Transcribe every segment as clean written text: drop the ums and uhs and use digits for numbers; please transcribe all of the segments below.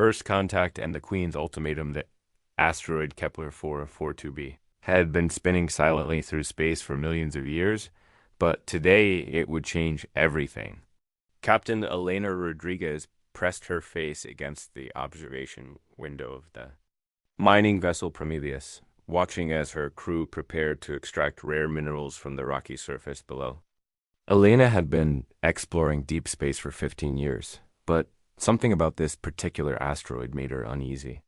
First Contact and the Queen's ultimatum, the asteroid Kepler 442b, had been spinning silently through space for millions of years, but today it would change everything. Captain Elena Rodriguez pressed her face against the observation window of the mining vessel Prometheus, watching as her crew prepared to extract rare minerals from the rocky surface below. Elena had been exploring deep space for 15 years, but something about this particular asteroid made her uneasy.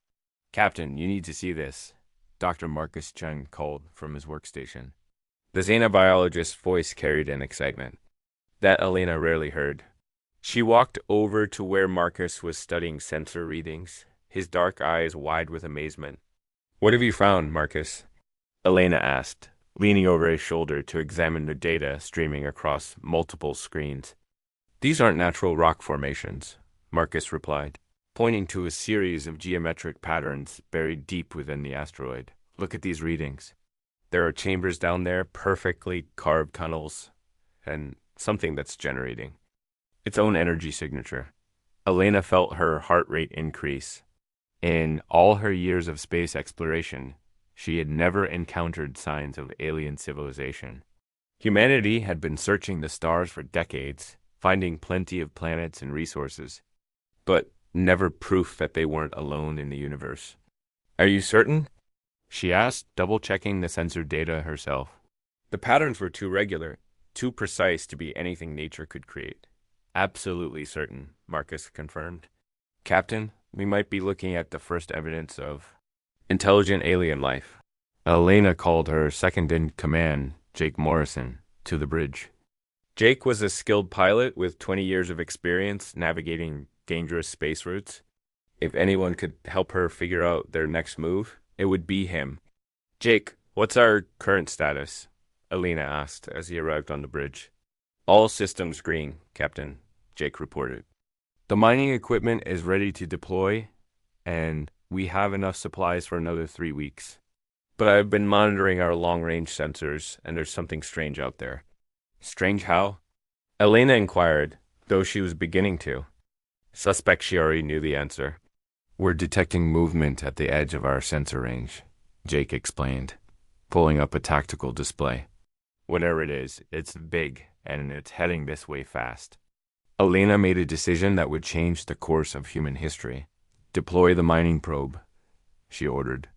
"Captain, you need to see this," Dr. Marcus Chen called from his workstation. The xenobiologist's voice carried an excitement that Elena rarely heard. She walked over to where Marcus was studying sensor readings, his dark eyes wide with amazement. "What have you found, Marcus?" Elena asked, leaning over his shoulder to examine the data streaming across multiple screens. "These aren't natural rock formations," Marcus replied, pointing to a series of geometric patterns buried deep within the asteroid. "Look at these readings. There are chambers down there, perfectly carved tunnels, and something that's generating its own energy signature." Elena felt her heart rate increase. In all her years of space exploration, she had never encountered signs of alien civilization. Humanity had been searching the stars for decades, finding plenty of planets and resources, but never proof that they weren't alone in the universe. "Are you certain?" she asked, double-checking the sensor data herself. The patterns were too regular, too precise to be anything nature could create. "Absolutely certain," Marcus confirmed. "Captain, we might be looking at the first evidence of intelligent alien life." Elena called her second-in-command, Jake Morrison, to the bridge. Jake was a skilled pilot with 20 years of experience navigating dangerous space routes. If anyone could help her figure out their next move, it would be him. "Jake, what's our current status?" Elena asked as he arrived on the bridge. "All systems green, Captain," Jake reported. "The mining equipment is ready to deploy, and we have enough supplies for another 3 weeks. But I've been monitoring our long-range sensors, and there's something strange out there." "Strange how?" Elena inquired, though she was beginning to suspect she already knew the answer. "We're detecting movement at the edge of our sensor range," Jake explained, pulling up a tactical display. "Whatever it is, it's big, and it's heading this way fast." Elena made a decision that would change the course of human history. "Deploy the mining probe," she ordered.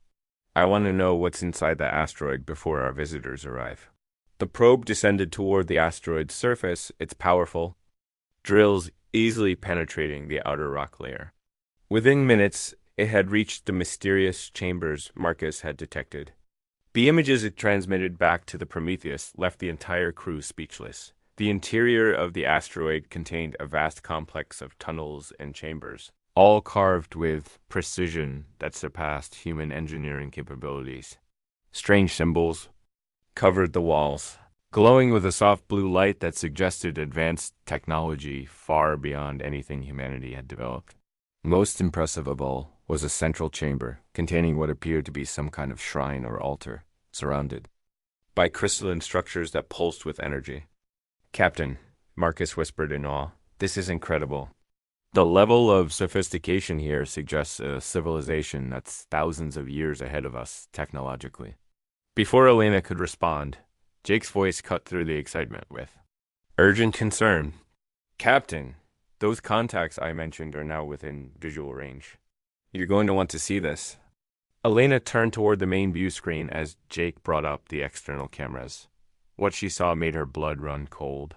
"I want to know what's inside the asteroid before our visitors arrive." The probe descended toward the asteroid's surface, its powerful drills easily penetrating the outer rock layer. Within minutes, it had reached the mysterious chambers Marcus had detected. The images it transmitted back to the Prometheus left the entire crew speechless. The interior of the asteroid contained a vast complex of tunnels and chambers, all carved with precision that surpassed human engineering capabilities. Strange symbols covered the walls, glowing with a soft blue light that suggested advanced technology far beyond anything humanity had developed. Most impressive of all was a central chamber containing what appeared to be some kind of shrine or altar, surrounded by crystalline structures that pulsed with energy. "Captain," Marcus whispered in awe, "this is incredible. The level of sophistication here suggests a civilization that's thousands of years ahead of us technologically." Before Elena could respond, Jake's voice cut through the excitement with urgent concern. "Captain, those contacts I mentioned are now within visual range. You're going to want to see this." Elena turned toward the main view screen as Jake brought up the external cameras. What she saw made her blood run cold.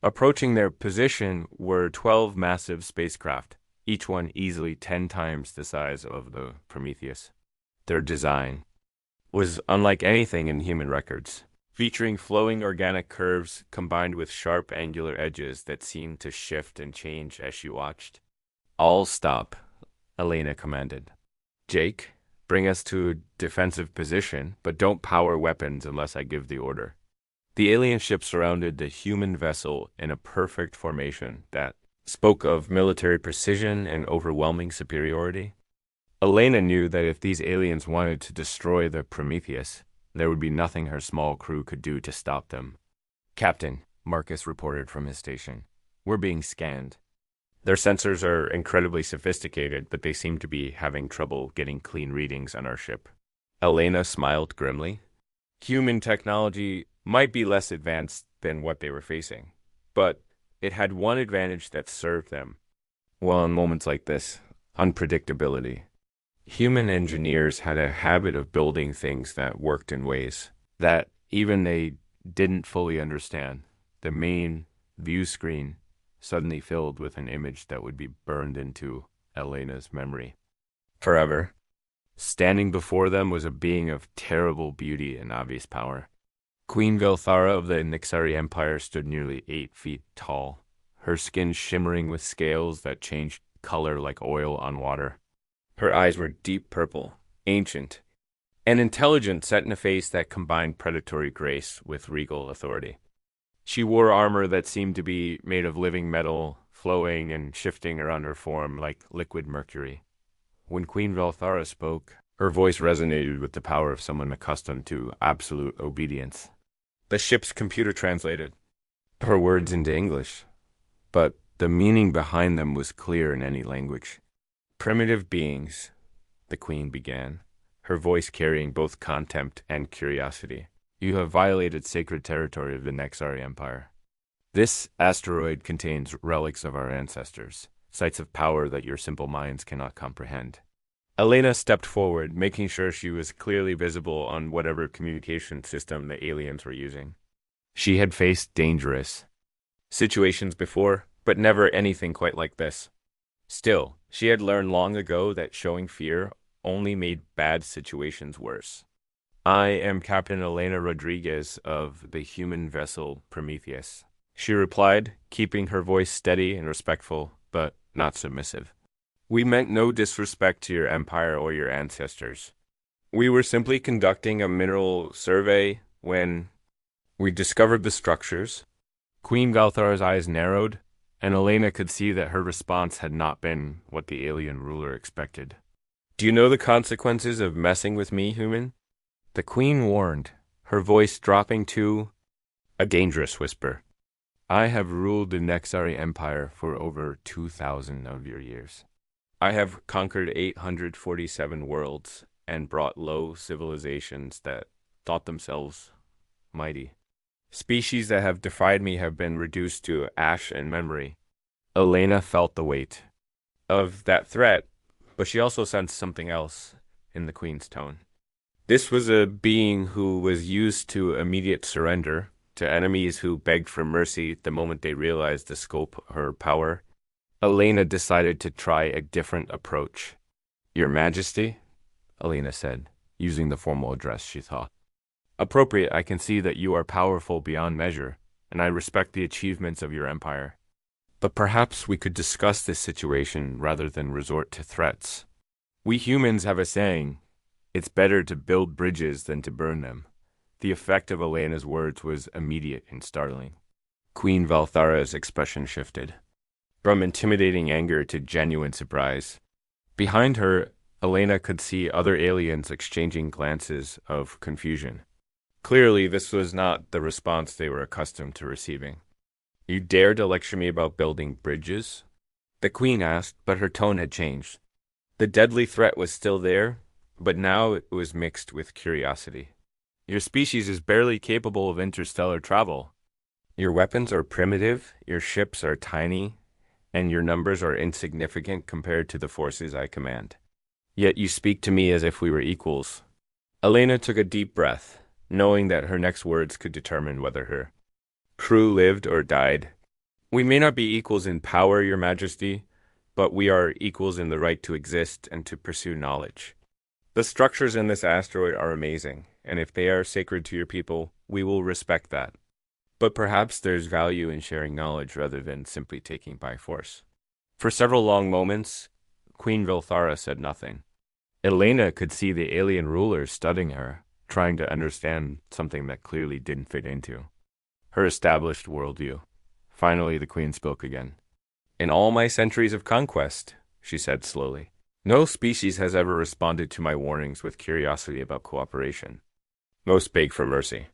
Approaching their position were 12 massive spacecraft, each one easily 10 times the size of the Prometheus. Their design was unlike anything in human records, featuring flowing organic curves combined with sharp angular edges that seemed to shift and change as she watched. "All stop," Elena commanded. "Jake, bring us to a defensive position, but don't power weapons unless I give the order." The alien ship surrounded the human vessel in a perfect formation that spoke of military precision and overwhelming superiority. Elena knew that if these aliens wanted to destroy the Prometheus, there would be nothing her small crew could do to stop them. "Captain," Marcus reported from his station, "we're being scanned." Their sensors are incredibly sophisticated, but they seem to be having trouble getting clean readings on our ship. Elena smiled grimly. Human technology might be less advanced than what they were facing, but it had one advantage that served them. Well, in moments like this, unpredictability. Human engineers had a habit of building things that worked in ways that even they didn't fully understand. The main view screen suddenly filled with an image that would be burned into Elena's memory forever. Standing before them was a being of terrible beauty and obvious power. Queen Velthara of the Nixari Empire stood nearly 8 feet tall, her skin shimmering with scales that changed color like oil on water. Her eyes were deep purple, ancient, and intelligent, set in a face that combined predatory grace with regal authority. She wore armor that seemed to be made of living metal, flowing and shifting around her form like liquid mercury. When Queen Velthara spoke, her voice resonated with the power of someone accustomed to absolute obedience. The ship's computer translated her words into English, but the meaning behind them was clear in any language. Primitive beings, the Queen began, her voice carrying both contempt and curiosity. You have violated sacred territory of the Nexari Empire. This asteroid contains relics of our ancestors, sites of power that your simple minds cannot comprehend. Elena stepped forward, making sure she was clearly visible on whatever communication system the aliens were using. She had faced dangerous situations before, but never anything quite like this. Still, she had learned long ago that showing fear only made bad situations worse. I am Captain Elena Rodriguez of the human vessel Prometheus, she replied, keeping her voice steady and respectful, but not submissive. We meant no disrespect to your empire or your ancestors. We were simply conducting a mineral survey when we discovered the structures. Queen Galthara's eyes narrowed, and Elena could see that her response had not been what the alien ruler expected. Do you know the consequences of messing with me, human? The Queen warned, her voice dropping to a dangerous whisper. I have ruled the Nexari Empire for over 2,000 of your years. I have conquered 847 worlds and brought low civilizations that thought themselves mighty. Species that have defied me have been reduced to ash and memory. Elena felt the weight of that threat, but she also sensed something else in the Queen's tone. This was a being who was used to immediate surrender, to enemies who begged for mercy the moment they realized the scope of her power. Elena decided to try a different approach. Your Majesty, Elena said, using the formal address she thought. Appropriate, I can see that you are powerful beyond measure, and I respect the achievements of your empire. But perhaps we could discuss this situation rather than resort to threats. We humans have a saying, it's better to build bridges than to burn them. The effect of Elena's words was immediate and startling. Queen Velthara's expression shifted, from intimidating anger to genuine surprise. Behind her, Elena could see other aliens exchanging glances of confusion. Clearly, this was not the response they were accustomed to receiving. You dare to lecture me about building bridges? The Queen asked, but her tone had changed. The deadly threat was still there, but now it was mixed with curiosity. Your species is barely capable of interstellar travel. Your weapons are primitive, your ships are tiny, and your numbers are insignificant compared to the forces I command. Yet you speak to me as if we were equals. Elena took a deep breath, knowing that her next words could determine whether her crew lived or died. We may not be equals in power, Your Majesty, but we are equals in the right to exist and to pursue knowledge. The structures in this asteroid are amazing, and if they are sacred to your people, we will respect that. But perhaps there's value in sharing knowledge rather than simply taking by force. For several long moments, Queen Velthara said nothing. Elena could see the alien ruler studying her, trying to understand something that clearly didn't fit into her established worldview. Finally, the Queen spoke again. In all my centuries of conquest, she said slowly, no species has ever responded to my warnings with curiosity about cooperation. Most beg for mercy.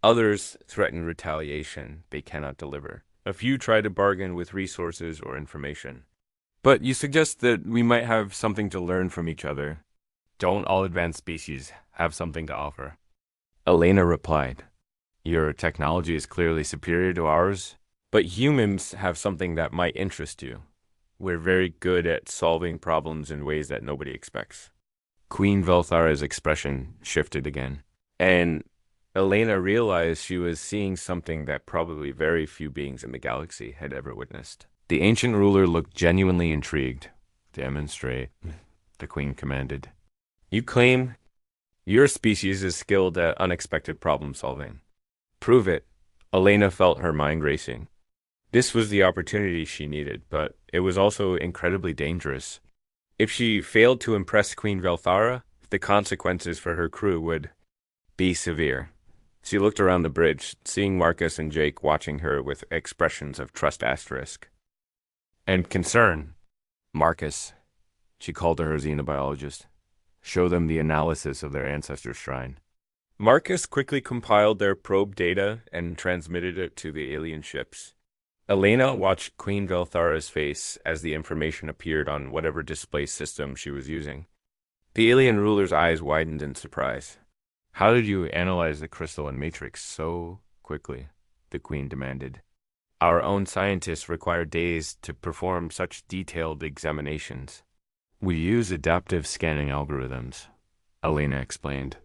Others threaten retaliation they cannot deliver. A few try to bargain with resources or information. But you suggest that we might have something to learn from each other. Don't all advanced species have something to offer? Elena replied, your technology is clearly superior to ours, but humans have something that might interest you. We're very good at solving problems in ways that nobody expects. Queen Velthara's expression shifted again, and Elena realized she was seeing something that probably very few beings in the galaxy had ever witnessed. The ancient ruler looked genuinely intrigued. Demonstrate, the queen commanded. You claim your species is skilled at unexpected problem solving. Prove it. Elena felt her mind racing. This was the opportunity she needed, but it was also incredibly dangerous. If she failed to impress Queen Velthara, the consequences for her crew would be severe. She looked around the bridge, seeing Marcus and Jake watching her with expressions of trust asterisk. And concern. Marcus, she called to her xenobiologist, show them the analysis of their ancestors' shrine. Marcus quickly compiled their probe data and transmitted it to the alien ships. Elena watched Queen Velthara's face as the information appeared on whatever display system she was using. The alien ruler's eyes widened in surprise. How did you analyze the crystalline matrix so quickly? The queen demanded. Our own scientists require days to perform such detailed examinations. We use adaptive scanning algorithms, Elena explained.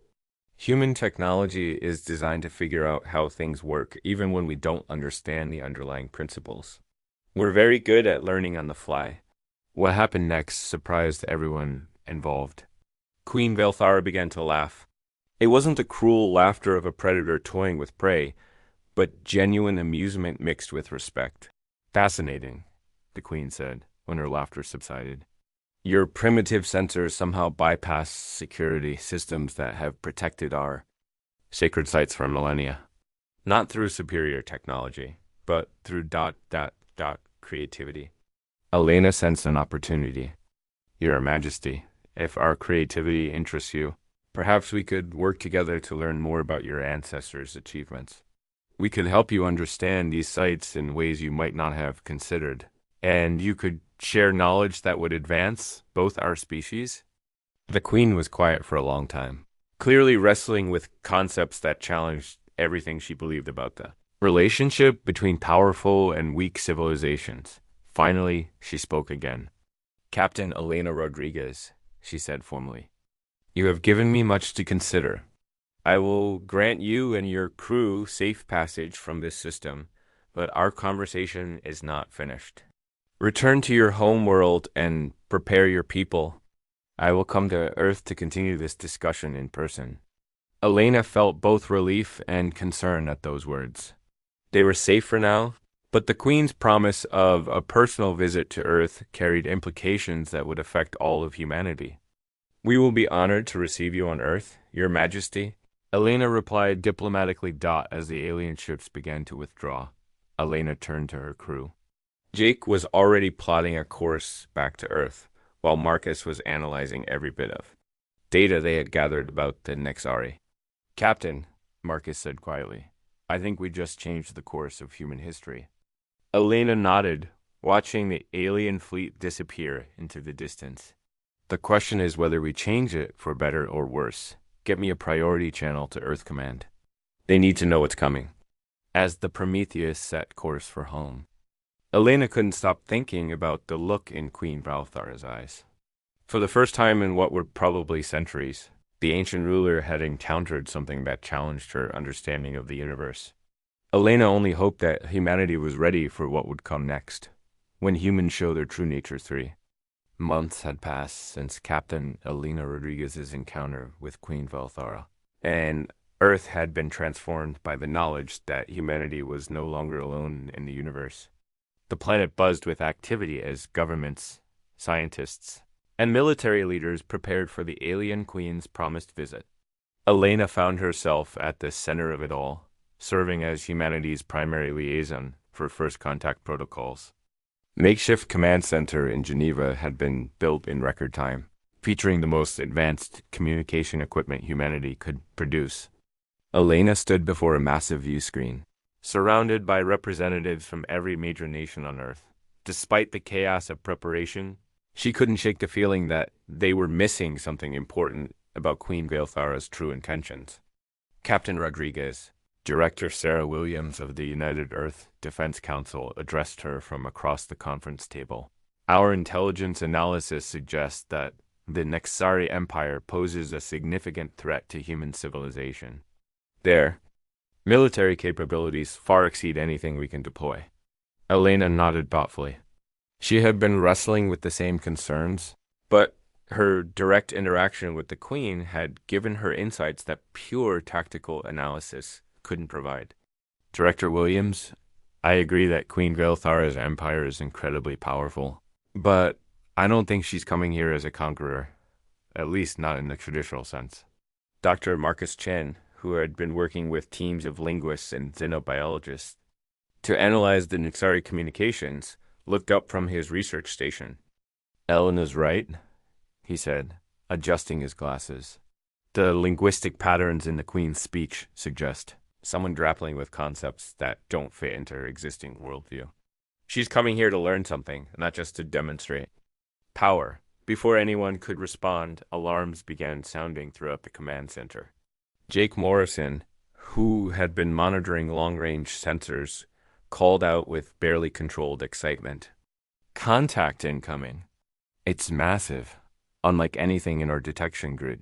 Human technology is designed to figure out how things work, even when we don't understand the underlying principles. We're very good at learning on the fly. What happened next surprised everyone involved. Queen Velthara began to laugh. It wasn't the cruel laughter of a predator toying with prey, but genuine amusement mixed with respect. Fascinating, the queen said, when her laughter subsided. Your primitive sensors somehow bypass security systems that have protected our sacred sites for millennia. Not through superior technology, but through creativity. Elena sensed an opportunity. Your Majesty, if our creativity interests you, perhaps we could work together to learn more about your ancestors' achievements. We could help you understand these sites in ways you might not have considered, and you could share knowledge that would advance both our species. The queen was quiet for a long time, clearly wrestling with concepts that challenged everything she believed about the relationship between powerful and weak civilizations. Finally, she spoke again. Captain Elena Rodriguez, she said formally, you have given me much to consider. I will grant you and your crew safe passage from this system, but our conversation is not finished. Return to your home world and prepare your people. I will come to Earth to continue this discussion in person. Elena felt both relief and concern at those words. They were safe for now, but the Queen's promise of a personal visit to Earth carried implications that would affect all of humanity. We will be honored to receive you on Earth, Your Majesty. Elena replied diplomatically as the alien ships began to withdraw. Elena turned to her crew. Jake was already plotting a course back to Earth, while Marcus was analyzing every bit of data they had gathered about the Nexari. Captain, Marcus said quietly, I think we just changed the course of human history. Elena nodded, watching the alien fleet disappear into the distance. The question is whether we change it for better or worse. Get me a priority channel to Earth Command. They need to know what's coming. As the Prometheus set course for home, Elena couldn't stop thinking about the look in Queen Velthara's eyes. For the first time in what were probably centuries, the ancient ruler had encountered something that challenged her understanding of the universe. Elena only hoped that humanity was ready for what would come next, when humans show their true nature 3. Months had passed since Captain Elena Rodriguez's encounter with Queen Velthara, and Earth had been transformed by the knowledge that humanity was no longer alone in the universe. The planet buzzed with activity as governments, scientists, and military leaders prepared for the alien queen's promised visit. Elena found herself at the center of it all, serving as humanity's primary liaison for first contact protocols. Makeshift command center in Geneva had been built in record time, featuring the most advanced communication equipment humanity could produce. Elena stood before a massive view screen. surrounded by representatives from every major nation on Earth. Despite the chaos of preparation, she couldn't shake the feeling that they were missing something important about Queen Veilthara's true intentions. Captain Rodriguez, Director Sarah Williams of the United Earth Defense Council, addressed her from across the conference table. Our intelligence analysis suggests that the Nexari Empire poses a significant threat to human civilization. Their military capabilities far exceed anything we can deploy. Elena nodded thoughtfully. She had been wrestling with the same concerns, but her direct interaction with the Queen had given her insights that pure tactical analysis couldn't provide. Director Williams, I agree that Queen Veilthara's empire is incredibly powerful, but I don't think she's coming here as a conqueror, at least not in the traditional sense. Dr. Marcus Chen, who had been working with teams of linguists and xenobiologists to analyze the Nexari communications, looked up from his research station. Elena's right, he said, adjusting his glasses. The linguistic patterns in the Queen's speech suggest someone grappling with concepts that don't fit into her existing worldview. She's coming here to learn something, not just to demonstrate power. Before anyone could respond, alarms began sounding throughout the command center. Jake Morrison, who had been monitoring long-range sensors, called out with barely controlled excitement. Contact incoming. It's massive, unlike anything in our detection grid.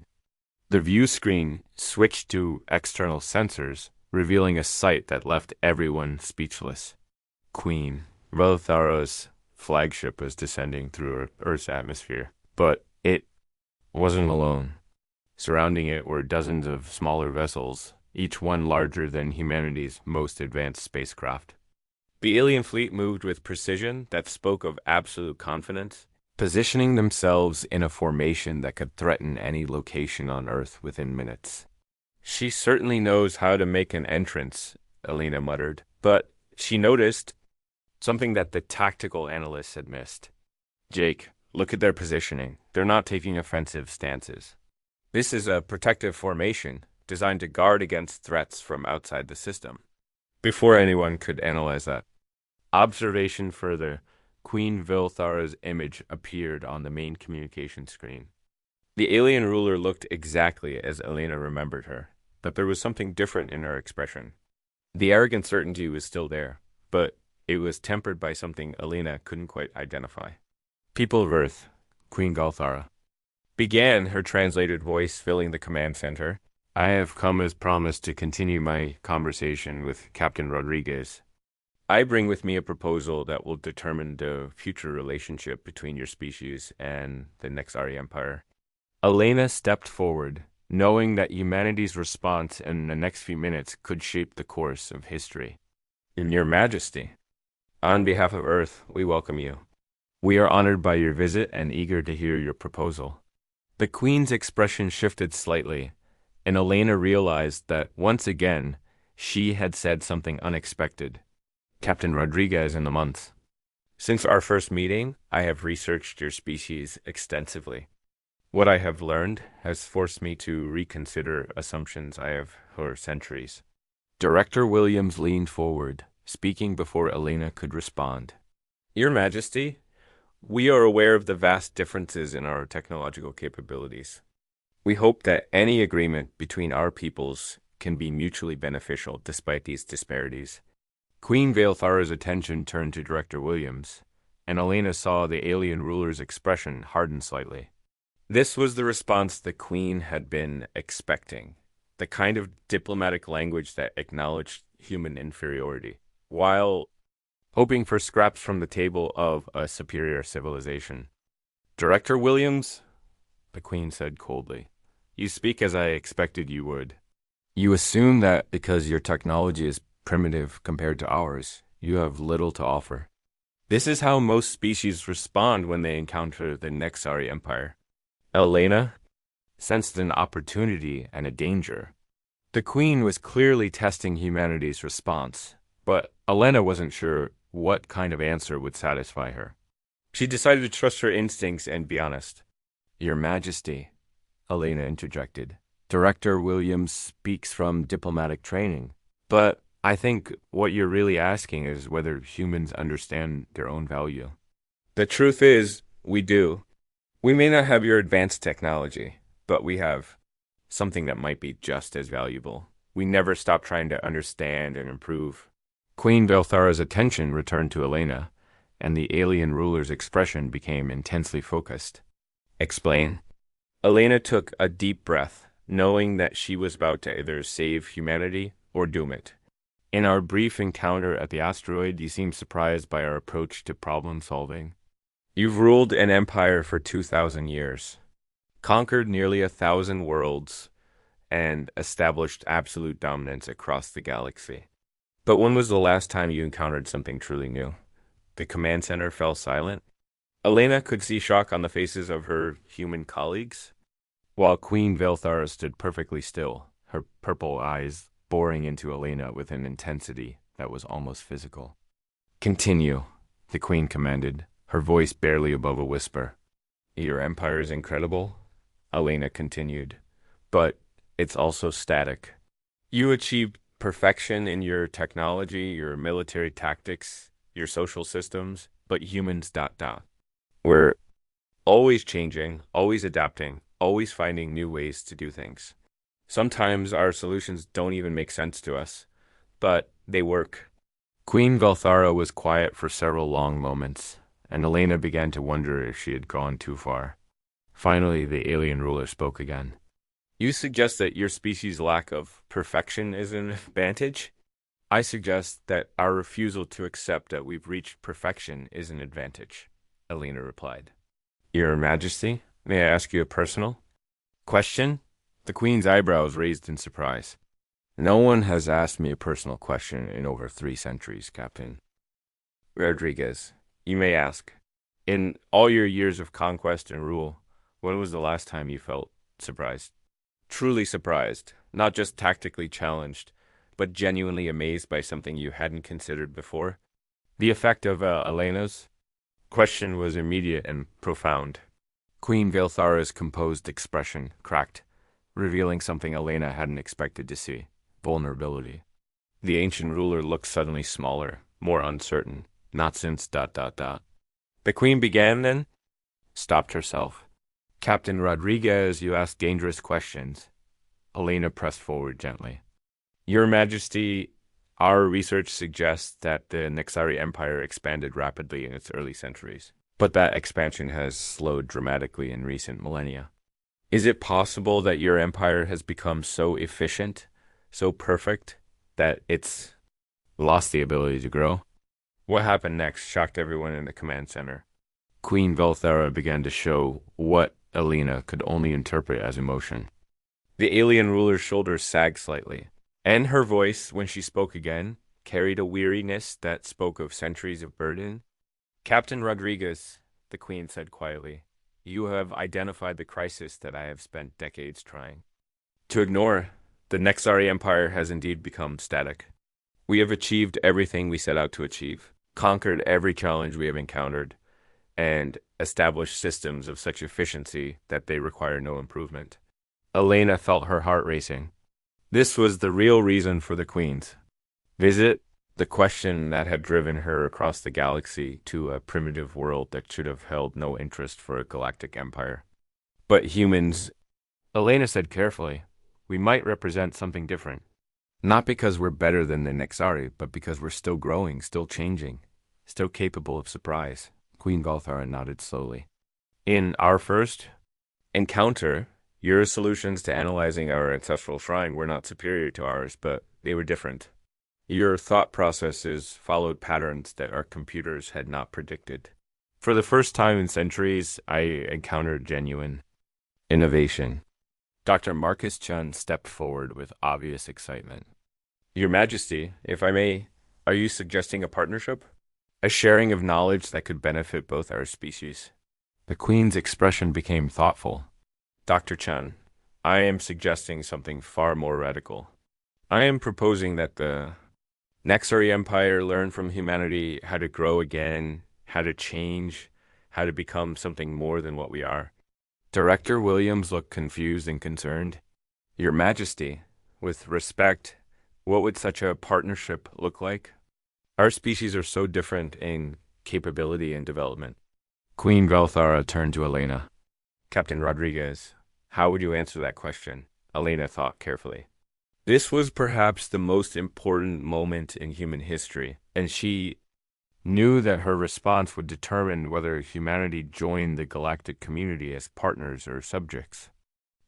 The view screen switched to external sensors, revealing a sight that left everyone speechless. Queen Veilthara's flagship was descending through Earth's atmosphere, but it wasn't alone. Surrounding it were dozens of smaller vessels, each one larger than humanity's most advanced spacecraft. The alien fleet moved with precision that spoke of absolute confidence, positioning themselves in a formation that could threaten any location on Earth within minutes. She certainly knows how to make an entrance, Elena muttered, but she noticed something that the tactical analysts had missed. Jake, look at their positioning. They're not taking offensive stances. This is a protective formation designed to guard against threats from outside the system. Before anyone could analyze that, observation further, Queen Veilthara's image appeared on the main communication screen. The alien ruler looked exactly as Elena remembered her, but there was something different in her expression. The arrogant certainty was still there, but it was tempered by something Elena couldn't quite identify. People of Earth, Queen Veilthara began, her translated voice filling the command center. I have come as promised to continue my conversation with Captain Rodriguez. I bring with me a proposal that will determine the future relationship between your species and the Nexari Empire. Elena stepped forward, knowing that humanity's response in the next few minutes could shape the course of history. In Your Majesty, on behalf of Earth, we welcome you. We are honored by your visit and eager to hear your proposal. The Queen's expression shifted slightly, and Elena realized that once again, she had said something unexpected. Captain Rodriguez in the months. Since our first meeting, I have researched your species extensively. What I have learned has forced me to reconsider assumptions I have for centuries. Director Williams leaned forward, speaking before Elena could respond. Your Majesty, we are aware of the vast differences in our technological capabilities. We hope that any agreement between our peoples can be mutually beneficial despite these disparities. Queen Veilthara's attention turned to Director Williams, and Elena saw the alien ruler's expression harden slightly. This was the response the Queen had been expecting, the kind of diplomatic language that acknowledged human inferiority, while hoping for scraps from the table of a superior civilization. Director Williams, the Queen said coldly, you speak as I expected you would. You assume that because your technology is primitive compared to ours, you have little to offer. This is how most species respond when they encounter the Nexari Empire. Elena sensed an opportunity and a danger. The Queen was clearly testing humanity's response, but Elena wasn't sure what kind of answer would satisfy her. She decided to trust her instincts and be honest. Your Majesty, Elena interjected, Director Williams speaks from diplomatic training, but I think what you're really asking is whether humans understand their own value. The truth is, we do. We may not have your advanced technology, but we have something that might be just as valuable. We never stop trying to understand and improve. Queen Velthara's attention returned to Elena, and the alien ruler's expression became intensely focused. Explain. Elena took a deep breath, knowing that she was about to either save humanity or doom it. In our brief encounter at the asteroid, you seemed surprised by our approach to problem solving. You've ruled an empire for 2,000 years, conquered nearly 1,000 worlds, and established absolute dominance across the galaxy. But when was the last time you encountered something truly new? The command center fell silent. Elena could see shock on the faces of her human colleagues, while Queen Velthara stood perfectly still, her purple eyes boring into Elena with an intensity that was almost physical. Continue, the Queen commanded, her voice barely above a whisper. Your empire is incredible, Elena continued, but it's also static. You achieved perfection in your technology, your military tactics, your social systems, but humans ... We're always changing, always adapting, always finding new ways to do things. Sometimes our solutions don't even make sense to us, but they work. Queen Velthara was quiet for several long moments, and Elena began to wonder if she had gone too far. Finally, the alien ruler spoke again. You suggest that your species' lack of perfection is an advantage? I suggest that our refusal to accept that we've reached perfection is an advantage, Elena replied. Your Majesty, may I ask you a personal question? The Queen's eyebrows raised in surprise. No one has asked me a personal question in over 3 centuries, Captain. Rodriguez, you may ask. In all your years of conquest and rule, when was the last time you felt surprised? Truly surprised, not just tactically challenged, but genuinely amazed by something you hadn't considered before? The effect of Elena's question was immediate and profound. Queen Velthara's composed expression cracked, revealing something Elena hadn't expected to see: vulnerability. The ancient ruler looked suddenly smaller, more uncertain. Not since ... The Queen began then, stopped herself. Captain Rodriguez, you ask dangerous questions. Elena pressed forward gently. Your Majesty, our research suggests that the Nexari Empire expanded rapidly in its early centuries, but that expansion has slowed dramatically in recent millennia. Is it possible that your empire has become so efficient, so perfect, that it's lost the ability to grow? What happened next shocked everyone in the command center. Queen Velthara began to show what Elena could only interpret as emotion. The alien ruler's shoulders sagged slightly, and her voice, when she spoke again, carried a weariness that spoke of centuries of burden. Captain Rodriguez, the Queen said quietly, you have identified the crisis that I have spent decades trying to ignore. The Nexari Empire has indeed become static. We have achieved everything we set out to achieve, conquered every challenge we have encountered, and established systems of such efficiency that they require no improvement. Elena felt her heart racing. This was the real reason for the Queen's visit, the question that had driven her across the galaxy to a primitive world that should have held no interest for a galactic empire. But humans, Elena said carefully, we might represent something different. Not because we're better than the Nexari, but because we're still growing, still changing, still capable of surprise. Queen Velthara nodded slowly. In our first encounter, your solutions to analyzing our ancestral shrine were not superior to ours, but they were different. Your thought processes followed patterns that our computers had not predicted. For the first time in centuries, I encountered genuine innovation. Dr. Marcus Chun stepped forward with obvious excitement. Your Majesty, if I may, are you suggesting a partnership? A sharing of knowledge that could benefit both our species? The Queen's expression became thoughtful. Dr. Chun, I am suggesting something far more radical. I am proposing that the Nexari Empire learn from humanity how to grow again, how to change, how to become something more than what we are. Director Williams looked confused and concerned. Your Majesty, with respect, What would such a partnership look like? Our species are so different in capability and development. Queen Velthara turned to Elena. Captain Rodriguez, how would you answer that question? Elena thought carefully. This was perhaps the most important moment in human history, and she knew that her response would determine whether humanity joined the galactic community as partners or subjects.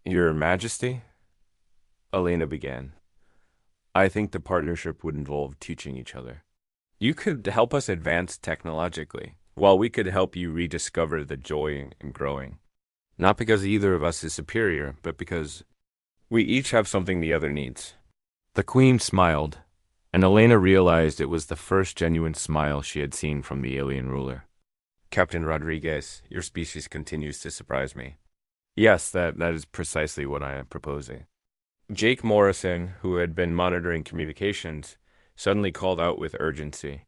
Your Majesty? Elena began. I think the partnership would involve teaching each other. You could help us advance technologically, while we could help you rediscover the joy in growing. Not because either of us is superior, but because we each have something the other needs. The Queen smiled, and Elena realized it was the first genuine smile she had seen from the alien ruler. Captain Rodriguez, your species continues to surprise me. Yes, that is precisely what I am proposing. Jake Morrison, who had been monitoring communications, suddenly called out with urgency.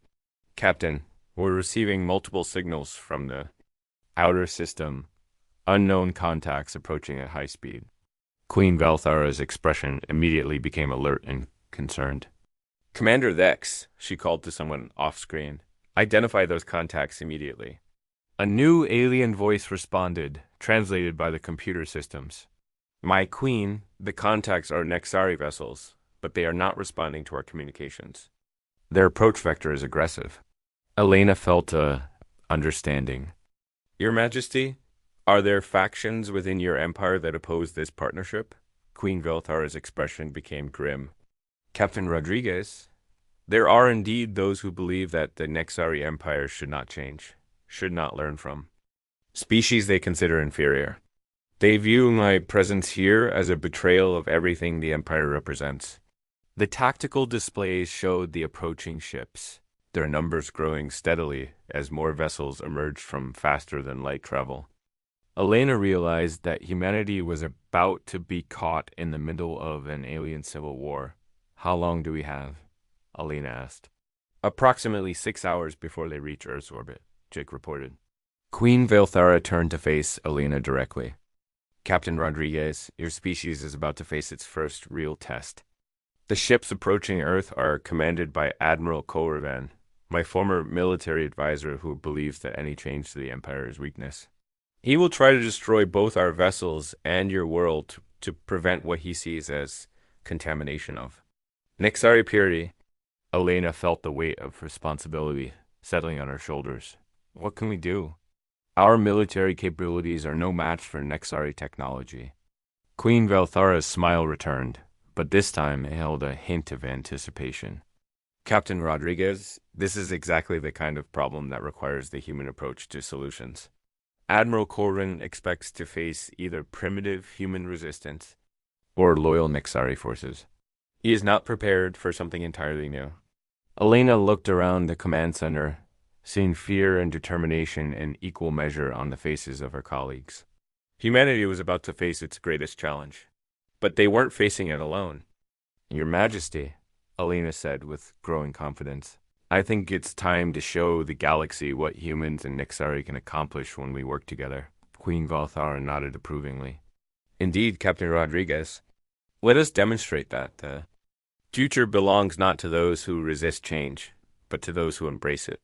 Captain, we're receiving multiple signals from the outer system, unknown contacts approaching at high speed. Queen Velthara's expression immediately became alert and concerned. Commander Vex, she called to someone off-screen. Identify those contacts immediately. A new alien voice responded, translated by the computer systems. My queen, the contacts are Nexari vessels, but they are not responding to our communications. Their approach vector is aggressive. Elena felt understanding. Your Majesty, are there factions within your empire that oppose this partnership? Queen Velthara's expression became grim. Captain Rodriguez, there are indeed those who believe that the Nexari Empire should not change, should not learn from. Species they consider inferior. They view my presence here as a betrayal of everything the Empire represents. The tactical displays showed the approaching ships, their numbers growing steadily as more vessels emerged from faster-than-light travel. Elena realized that humanity was about to be caught in the middle of an alien civil war. How long do we have? Elena asked. Approximately 6 hours before they reach Earth's orbit, Jake reported. Queen Velthara turned to face Elena directly. Captain Rodriguez, your species is about to face its first real test. The ships approaching Earth are commanded by Admiral Koravan, my former military advisor who believes that any change to the Empire is weakness. He will try to destroy both our vessels and your world to prevent what he sees as contamination of. Nexari purity. Elena felt the weight of responsibility settling on her shoulders. What can we do? Our military capabilities are no match for Nexari technology. Queen Velthara's smile returned, but this time it held a hint of anticipation. Captain Rodriguez, this is exactly the kind of problem that requires the human approach to solutions. Admiral Corwin expects to face either primitive human resistance or loyal Nexari forces. He is not prepared for something entirely new. Elena looked around the command center, seeing fear and determination in equal measure on the faces of her colleagues. Humanity was about to face its greatest challenge, but they weren't facing it alone. Your Majesty, Elena said with growing confidence, I think it's time to show the galaxy what humans and Nexari can accomplish when we work together. Queen Velthara nodded approvingly. Indeed, Captain Rodriguez. Let us demonstrate that the future belongs not to those who resist change, but to those who embrace it.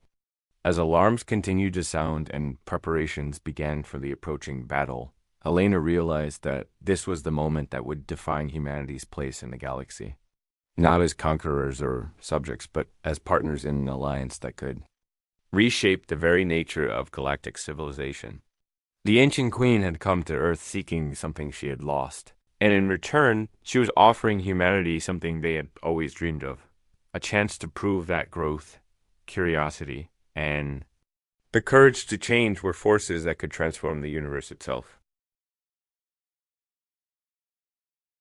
As alarms continued to sound and preparations began for the approaching battle, Elena realized that this was the moment that would define humanity's place in the galaxy. Not as conquerors or subjects, but as partners in an alliance that could reshape the very nature of galactic civilization. The ancient queen had come to Earth seeking something she had lost, and in return, she was offering humanity something they had always dreamed of, a chance to prove that growth, curiosity, and the courage to change were forces that could transform the universe itself.